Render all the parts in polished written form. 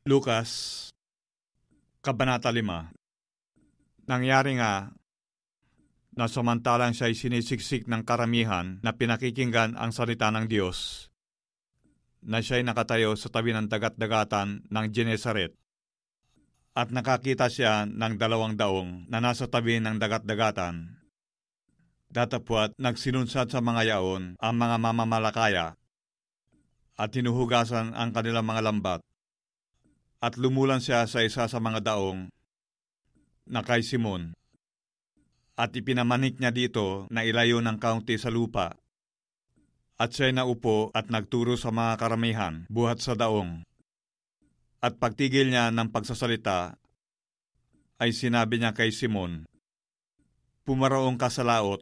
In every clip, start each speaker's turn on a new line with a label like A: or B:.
A: Lukas, Kabanata 5. Nangyari nga na samantalang siya'y sinisiksik ng karamihan na pinakikinggan ang salita ng Diyos, na siya'y nakatayo sa tabi ng dagat-dagatan ng Genesaret, at nakakita siya ng 2 daong na nasa tabi ng dagat-dagatan. Datapwat nagsinunsad sa mga yaon ang mga mamamalakaya at hinuhugasan ang kanilang mga lambat. At lumulan siya sa isa sa mga daong na kay Simon, at ipinamanik niya dito na ilayo ng kaunti sa lupa. At siya'y naupo at nagturo sa mga karamihan buhat sa daong. At pagtigil niya ng pagsasalita, ay sinabi niya kay Simon, "Pumaraong ka sa laot,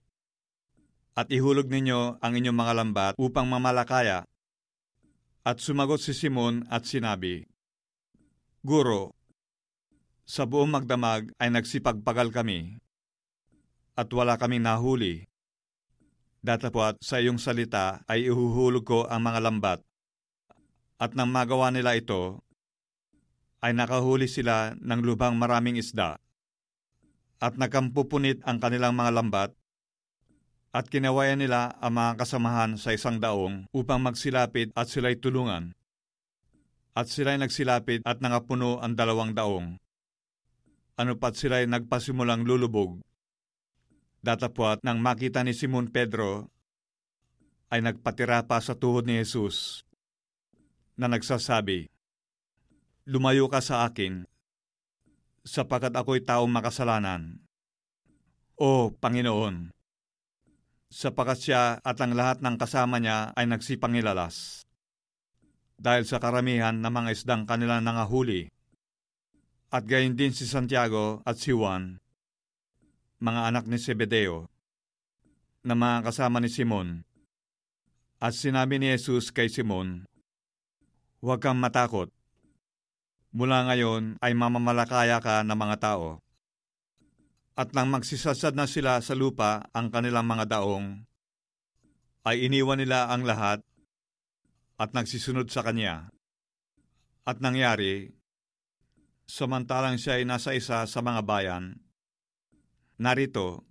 A: at ihulog ninyo ang inyong mga lambat upang mamalakaya." At sumagot si Simon at sinabi, "Guro, sa buong magdamag ay nagsipagpagal kami, at wala kaming nahuli. Datapwat sa iyong salita ay ihuhulog ko ang mga lambat." At nang magawa nila ito, ay nakahuli sila ng lubhang maraming isda. At nagkampupunit ang kanilang mga lambat, at kinawayan nila ang mga kasamahan sa isang daong upang magsilapit at sila'y tulungan. At sila'y nagsilapit at nangapuno ang 2 daong. Ano pat sila'y nagpasimulang lulubog. Datapwat nang makita ni Simon Pedro, ay nagpatira pa sa tuhod ni Jesus, na nagsasabi, "Lumayo ka sa akin, sapagkat ako'y taong makasalanan, O Panginoon." Sapagkat siya at ang lahat ng kasama niya ay nagsipangilalas, dahil sa karamihan ng mga isdang kanila nangahuli. At gayon din si Santiago at si Juan, mga anak ni Zebedeo, na mga kasama ni Simon. At sinabi ni Jesus kay Simon, "Huwag kang matakot. Mula ngayon ay mamamalakaya ka ng mga tao." At nang magsisadsad na sila sa lupa ang kanilang mga daong, ay iniwan nila ang lahat at nagsisunod sa kanya. At nangyari, samantalang siya ay nasa isa sa mga bayan, narito,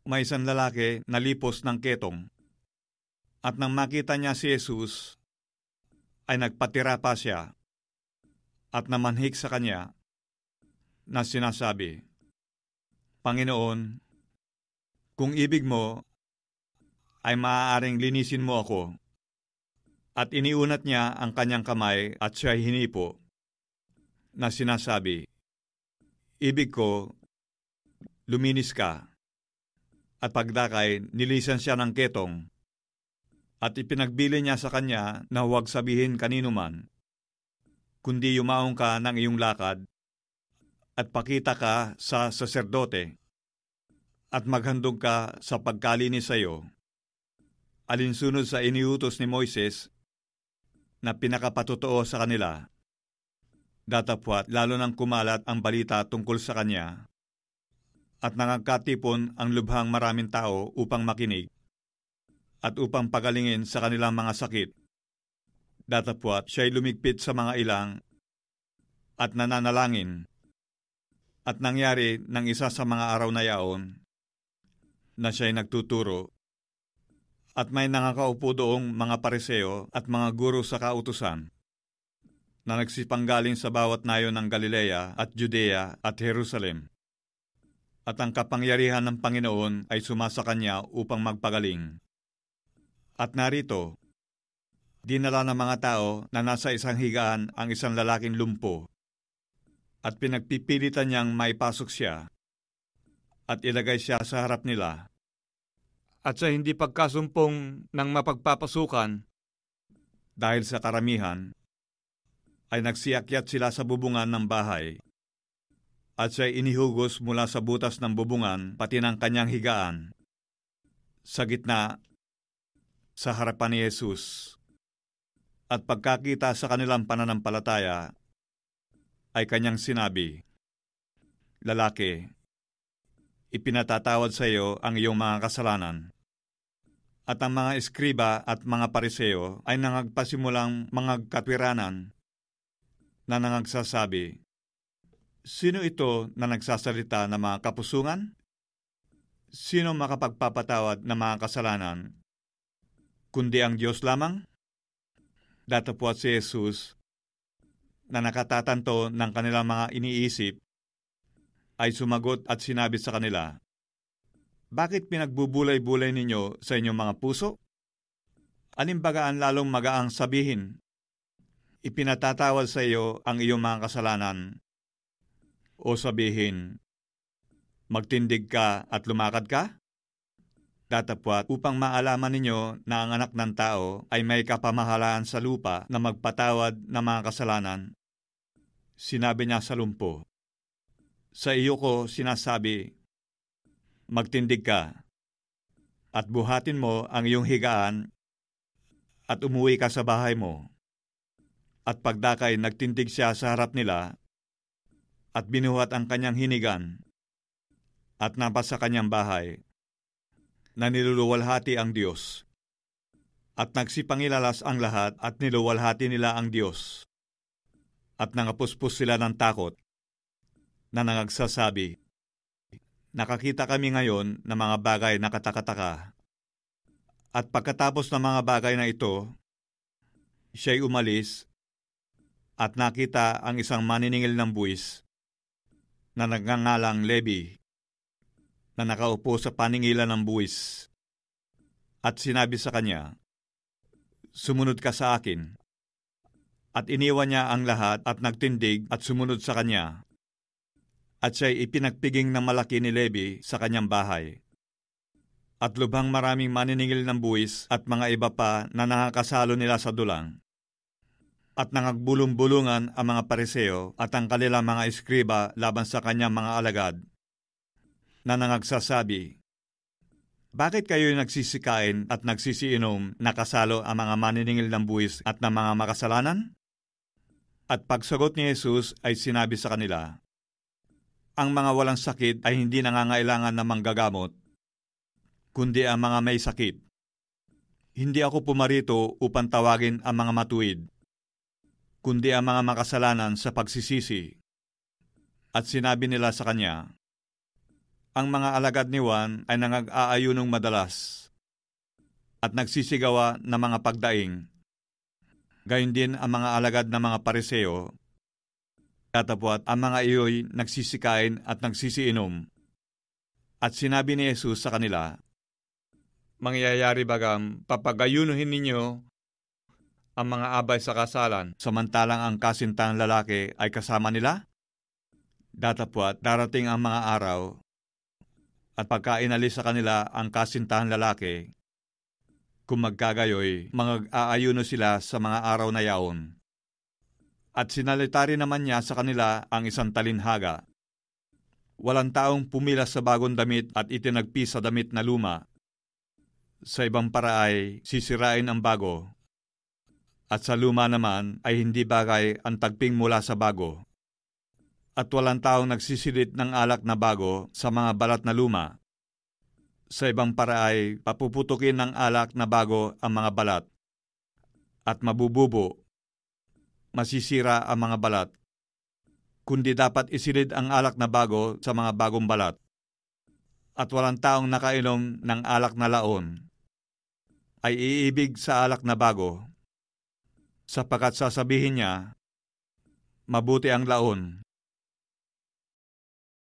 A: may isang lalaki na lipos ng ketong. At nang makita niya si Jesus, ay nagpatira pa siya at namanhik sa kanya, na sinasabi, "Panginoon, kung ibig mo, ay maaaring linisin mo ako." At iniunat niya ang kanyang kamay at siya'y hinipo, na sinasabi, "Ibig ko, luminis ka." At pagdakay, nilisan siya ng ketong. At ipinagbili niya sa kanya na huwag sabihin kanino man, kundi yumaong ka ng iyong lakad at pakita ka sa saserdote at maghandog ka sa pagkalinis sa iyo, alinsunod sa iniutos ni Moises na pinakapatotoo sa kanila. Datapwat lalo nang kumalat ang balita tungkol sa kanya, at nangagkatipon ang lubhang maraming tao upang makinig at upang pagalingin sa kanilang mga sakit. Datapwat siya'y lumigpit sa mga ilang at nananalangin. At nangyari ng isa sa mga araw na yaon, na siya'y nagtuturo, at may nangakaupo doong mga pariseo at mga guro sa kautusan, na nagsipanggaling sa bawat nayon ng Galilea at Judea at Jerusalem. At ang kapangyarihan ng Panginoon ay sumasa kanya upang magpagaling. At narito, dinala ng mga tao na nasa isang higaan ang isang lalaking lumpo, at pinagpipilitan niyang maipasok siya, at ilagay siya sa harap nila. At sa hindi pagkasumpong ng mapagpapasukan, dahil sa karamihan, ay nagsiakyat sila sa bubungan ng bahay, at siya'y inihugos mula sa butas ng bubungan pati ng kanyang higaan, sa gitna, sa harapan ni Jesus. At pagkakita sa kanilang pananampalataya, ay kanyang sinabi, "Lalaki, ipinatatawad sa iyo ang iyong mga kasalanan." At ang mga eskriba at mga pariseo ay nangagpasimulang mga katwiranan, na nangagsasabi, "Sino ito na nagsasalita ng mga kapusungan? Sino makapagpapatawad ng mga kasalanan, kundi ang Diyos lamang?" Datapwat si Jesus, na nakatatanto ng kanilang mga iniisip, ay sumagot at sinabi sa kanila, "Bakit pinagbubulay-bulay ninyo sa inyong mga puso? Alimbaga ang lalong magaang sabihin, ipinatatawad sa iyo ang iyong mga kasalanan, o sabihin, magtindig ka at lumakad ka? Datapwat upang maalaman ninyo na ang anak ng tao ay may kapamahalaan sa lupa na magpatawad ng mga kasalanan." Sinabi niya sa lumpo, "Sa iyo ko sinasabi, magtindig ka, at buhatin mo ang iyong higaan at umuwi ka sa bahay mo." At pagdakay nagtindig siya sa harap nila at binuhat ang kanyang hinigan at napasa kanyang bahay, na niluluwalhati ang Diyos. At nagsipangilalas ang lahat at niluwalhati nila ang Diyos. At nangapuspos sila ng takot, na nangagsasabi, "Nakakita kami ngayon ng mga bagay na katakataka." At pagkatapos ng mga bagay na ito, siya'y umalis at nakita ang isang maniningil ng buwis na nagngangalang Levi, na nakaupo sa paningilan ng buwis, at sinabi sa kanya, "Sumunod ka sa akin." At iniwan niya ang lahat at nagtindig at sumunod sa kanya. At siya'y ipinagpiging ng malaki ni Levi sa kanyang bahay. At lubhang maraming maniningil ng buwis at mga iba pa na nakakasalo nila sa dulang. At nangagbulong-bulungan ang mga pariseo at ang kanilang mga eskriba laban sa kanyang mga alagad, na nangagsasabi, "Bakit kayo nagsisikain at nagsisiinom na kasalo ang mga maniningil ng buwis at ng mga makasalanan?" At pagsagot ni Jesus ay sinabi sa kanila, "Ang mga walang sakit ay hindi nangangailangan ng manggagamot, kundi ang mga may sakit. Hindi ako pumarito upang tawagin ang mga matuwid, kundi ang mga makasalanan sa pagsisisi." At sinabi nila sa kanya, "Ang mga alagad ni Juan ay nangag-aayunong madalas at nagsisigawa ng mga pagdaing. Gayon din ang mga alagad ng mga pariseo. Datapwat ang mga iyo'y nagsisikain at nagsisiinom." At sinabi ni Jesus sa kanila, "Mangyayari bagam papagayunuhin ninyo ang mga abay sa kasalan, samantalang ang kasintahang lalaki ay kasama nila? Datapwat darating ang mga araw, at pagkainalis sa kanila ang kasintahang lalaki, kung magkagayoy, mag-aayuno sila sa mga araw na yaon." At sinalita rin naman niya sa kanila ang isang talinhaga. Walang taong pumila sa bagong damit at itinagpi sa damit na luma. Sa ibang paraay, sisirain ang bago, at sa luma naman ay hindi bagay ang tagping mula sa bago. At walang taong nagsisilid ng alak na bago sa mga balat na luma. Sa ibang paraay, papuputukin ng alak na bago ang mga balat, at mabububo, masisira ang mga balat. Kundi dapat isilid ang alak na bago sa mga bagong balat. At walang taong nakainom ng alak na laon ay iibig sa alak na bago, sapagkat sasabihin niya, mabuti ang laon,